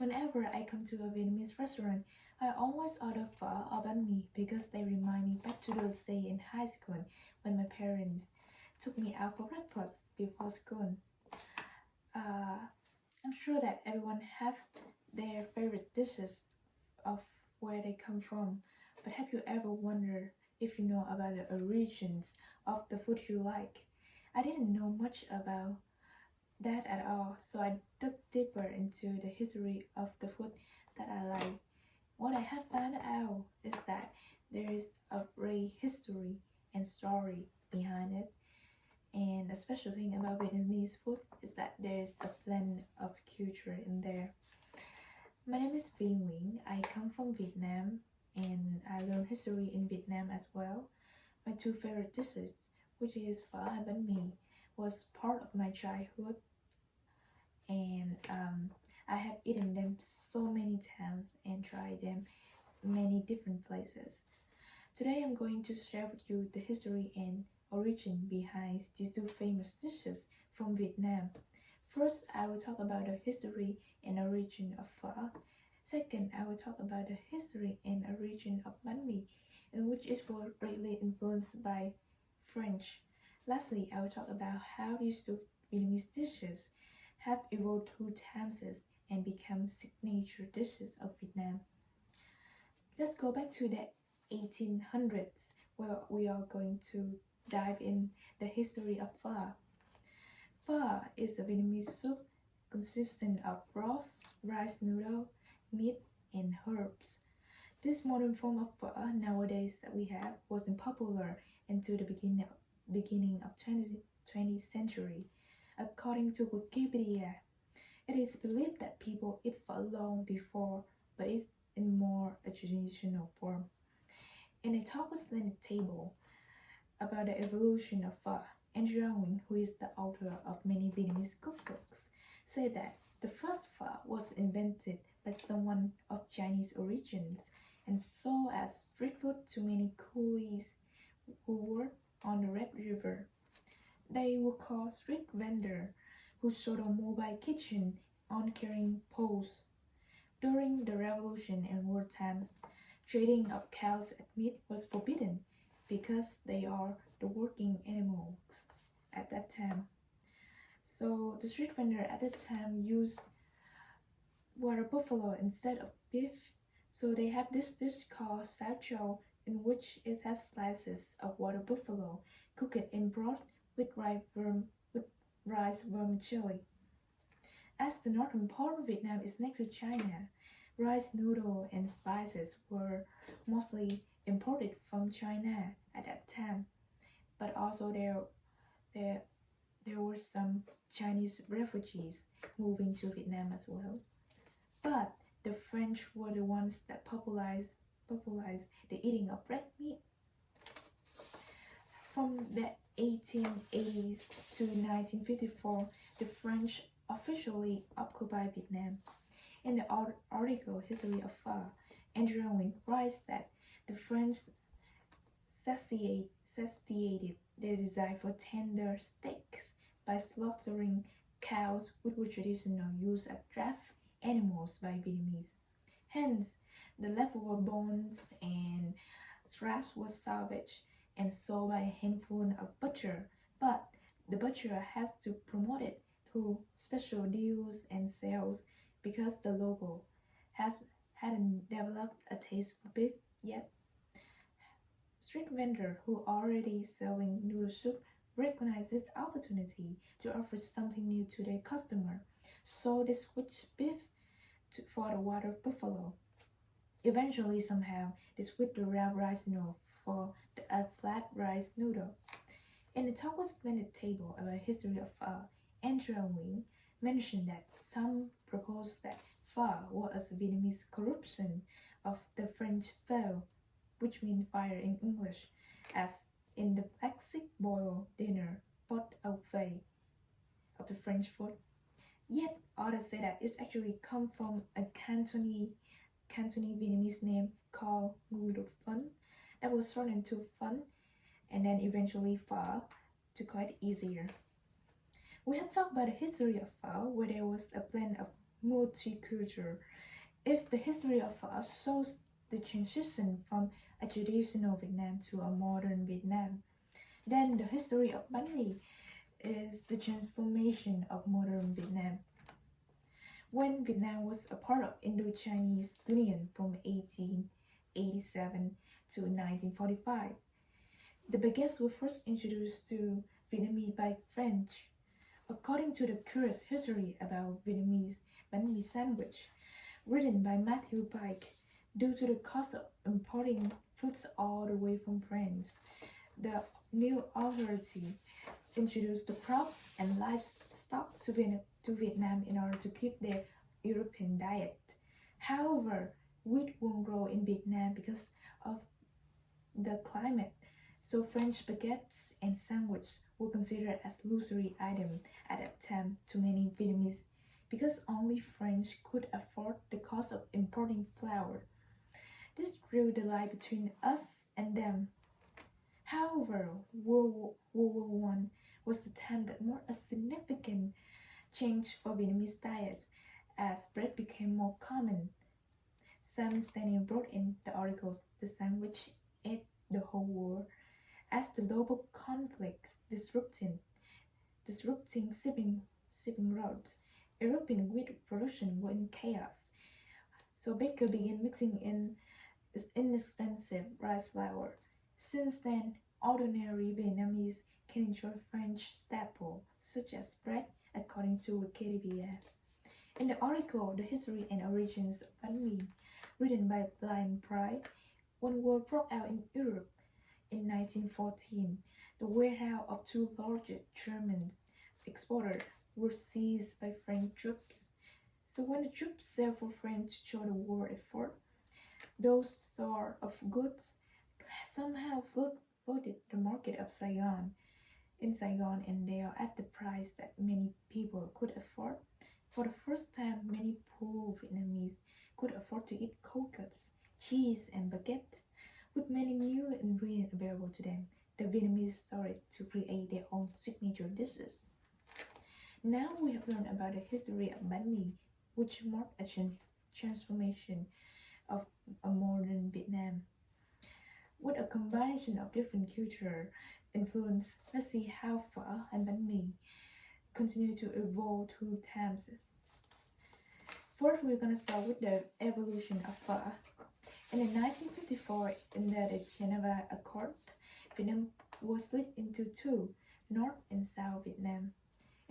Whenever I come to a Vietnamese restaurant, I always order pho or banh mi because they remind me back to those days in high school when my parents took me out for breakfast before school. Uh, I'm sure that everyone have their favorite dishes of where they come from, but have you ever wondered if you know about the origins of the food you like? I didn't know much about that at all, so I dug deeper into the history of the food that I like. What I have found out is that there is a great history and story behind it, and a special thing about Vietnamese food is that there's a blend of culture in there. My name is Vinh Nguyen. I come from Vietnam and I learned history in Vietnam as well. My two favorite dishes, which is pho and banh mi, was part of my childhood, and I have eaten them so many times and tried them many different places. Today I'm going to share with you the history and origin behind these two famous dishes from Vietnam. First, I will talk about the history and origin of pho. Second, I will talk about the history and origin of banh mi, and which is greatly influenced by French. Lastly, I will talk about how these two Vietnamese dishes have evolved through times and become signature dishes of Vietnam. Let's go back to the 1800s, where we are going to dive in the history of pho. Pho is a Vietnamese soup consisting of broth, rice noodle, meat, and herbs. This modern form of pho nowadays that we have wasn't popular until the beginning of 20th century. According to Wikipedia, it is believed that people eat pho long before, but it's in more a traditional form. In a talk with Leonard Table about the evolution of pho, Andrew Nguyen, who is the author of many Vietnamese cookbooks, said that the first pho was invented by someone of Chinese origins and sold as street food to many coolies who worked on the Red River. They were called street vendor, who sold a mobile kitchen on carrying poles. During the Revolution and wartime, trading of cows and meat was forbidden because they are the working animals at that time. So the street vendor at that time used water buffalo instead of beef. So they have this dish called sao chow, in which it has slices of water buffalo cooked in broth with rice vermicelli. As the northern part of Vietnam is next to China, rice noodle and spices were mostly imported from China at that time, but also there there were some Chinese refugees moving to Vietnam as well. But the French were the ones that popularized the eating of red meat. From the 1880s to 1954, the French officially occupied Vietnam. In the article History of Pho, Andrew Nguyen writes that the French satiated their desire for tender steaks by slaughtering cows, which were traditional use as draft animals by Vietnamese. Hence, the leftover bones and scraps were salvaged and sold by a handful of butcher, but the butcher has to promote it through special deals and sales because the local has hadn't developed a taste for beef yet. Street vendor who already selling noodle soup recognized this opportunity to offer something new to their customer, so they switched beef for the water buffalo. Eventually, somehow, they switched the round rice noodle for the flat rice noodle. In the talk was splendid table about the history of pho, Andrew Nguyen mentioned that some proposed that pho was a Vietnamese corruption of the French pho, which means fire in English, as in the classic boiled dinner pot au feu of the French food. Yet others say that it's actually come from a Cantonese Vietnamese name called Ngu Dut Phấn that was shortened to Phấn and then eventually Pho to call it easier. We have talked about the history of pho, where there was a blend of multicultural. If the history of pho shows the transition from a traditional Vietnam to a modern Vietnam, then the history of bánh mì is the transformation of modern Vietnam. When Vietnam was a part of Indo-Chinese Union from 1887 to 1945, the baguettes were first introduced to Vietnamese by French. According to the curious history about Vietnamese bánh mì sandwich, written by Matthew Pike, due to the cost of importing fruits all the way from France, the new authority introduced the crop and livestock to Vietnam in order to keep their European diet. However, wheat won't grow in Vietnam because of the climate, so French baguettes and sandwiches were considered as luxury items at that time to many Vietnamese because only French could afford the cost of importing flour. This drew the line between us and them. However, World War I was the time that marked a significant change for Vietnamese diets as bread became more common. Simon Stanier wrote in the articles The Sandwich Ate the Whole World as the global conflicts disrupting shipping routes. European wheat production were in chaos, so Baker began mixing in inexpensive rice flour. Since then, ordinary Vietnamese can enjoy French staples such as bread, according to Wikipedia. In the article The History and Origins of Bánh mì, written by Blind Pride, when war broke out in Europe in 1914, the warehouse of two largest German exporters were seized by French troops. So when the troops sailed for France to join the war effort, those sort of goods somehow flooded the market of Saigon in Saigon, and they are at the price that many people could afford. For the first time, many poor Vietnamese could afford to eat cold cuts, cheese, and baguette. With many new ingredients available to them, the Vietnamese started to create their own signature dishes. Now we have learned about the history of bánh mì, which marked a transformation of a modern Vietnam. With a combination of different culture influence, let's see how pho and bánh mì continue to evolve through times. First, we're gonna start with the evolution of pho. In 1954, in the Geneva Accord, Vietnam was split into two, North and South Vietnam.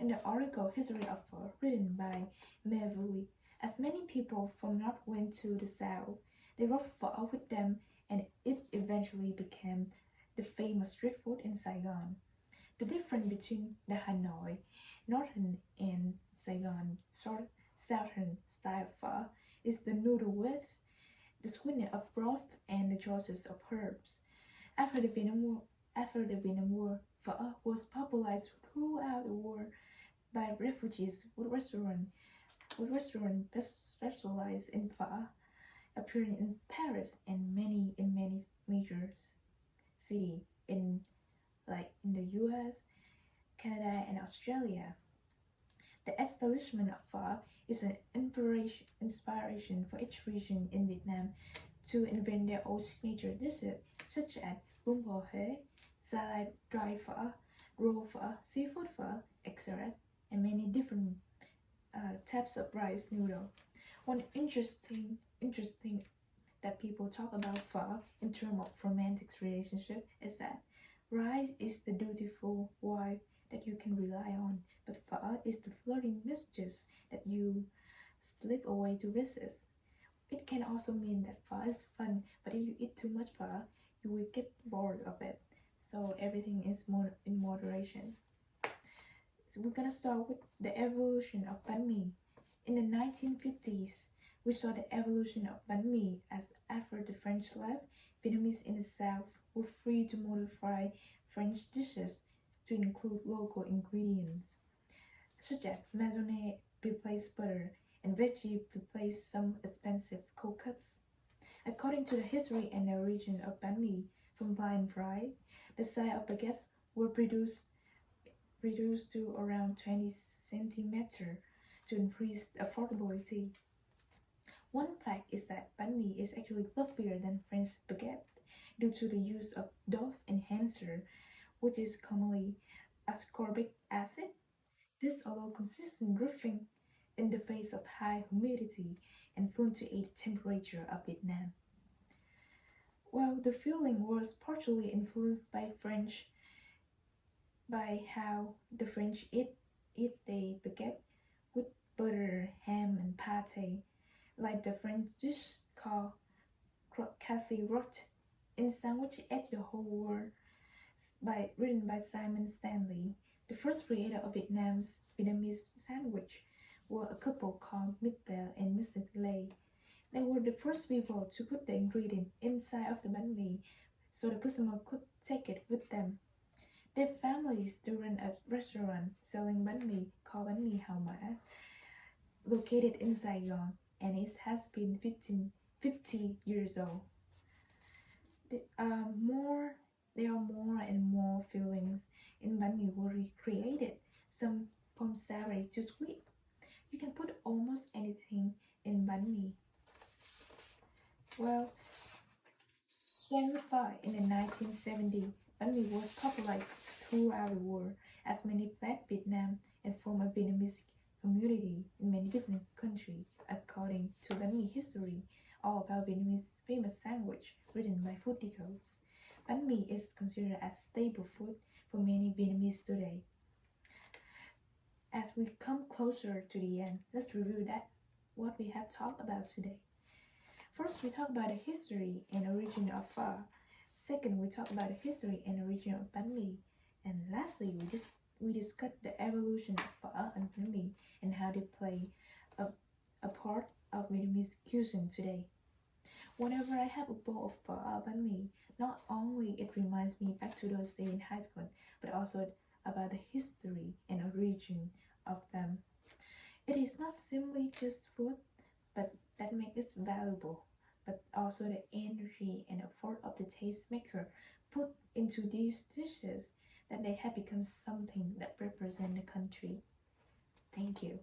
In the article History of Pho, written by Mê Vui, as many people from North went to the South, they brought pho with them, and it eventually became the famous street food in Saigon. The difference between the Hanoi, Northern, and Saigon Southern style pho is the noodle width, the sweetness of broth, and the choices of herbs. After the Vietnam War, pho was popularized throughout the world by refugees with restaurants specialized in pho, appearing in Paris and many major cities in the US, Canada, and Australia. The establishment of pho is an inspiration for each region in Vietnam to invent their own signature dishes, such as bún bò Huế, gia lai dry pho, raw pho, seafood pho, etc., and many different types of rice noodle. One interesting that people talk about pho in terms of romantic relationship is that rice is the dutiful wife that you can rely on, but pho is the flirting mistress that you slip away to visit. It can also mean that pho is fun, but if you eat too much pho, you will get bored of it. So everything is more in moderation. So we're gonna start with the evolution of bánh mì. In the 1950s, we saw the evolution of bánh mì as after the French left, Vietnamese in the South were free to modify French dishes to include local ingredients, such as maisonette replaced butter and veggie replaced some expensive cold cuts. According to the history and origin of bánh mì from Blind Pride, the size of baguettes were reduced to around 20 centimeters. to increase affordability. One fact is that banh mi is actually fluffier than French baguette due to the use of dough enhancer, which is commonly ascorbic acid. This allows consistent roofing in the face of high humidity and fluctuating temperature of Vietnam. Well, the filling was partially influenced by how the French eat the baguette with butter, ham, and pate, like the French dish called cassieroute. In Sandwich Ate the Whole World, written by Simon Stanley, the first creator of Vietnam's Vietnamese sandwich were a couple called Mr. and Mrs. Lay. They were the first people to put the ingredient inside of the banh mi so the customer could take it with them. Their families to run a restaurant selling banh mi called Banh Mi Hao Ma, located in Saigon, and it has been 50 years old. The, more There are more and more fillings in banh mi were recreated, some from savory to sweet. You can put almost anything in banh mi. Well, certified in the 1970s, banh mi was popular throughout the world as many fled Vietnam and formed a Vietnamese community in many different countries, according to banh mi history, all about Vietnamese famous sandwich written by foodicos. Banh mi is considered as staple food for many Vietnamese today. As we come closer to the end, let's review what we have talked about today. First, we talk about the history and origin of pho. Second, we talk about the history and origin of banh mi. And lastly, we discuss the evolution of pho and banh mi and how they play a part of Vietnamese cuisine today. Whenever I have a bowl of pho or banh mi, not only it reminds me back to those days in high school, but also about the history and origin of them. It is not simply just food, but that makes it valuable, but also the energy and effort of the tastemaker put into these dishes that they have become something that represent the country. Thank you.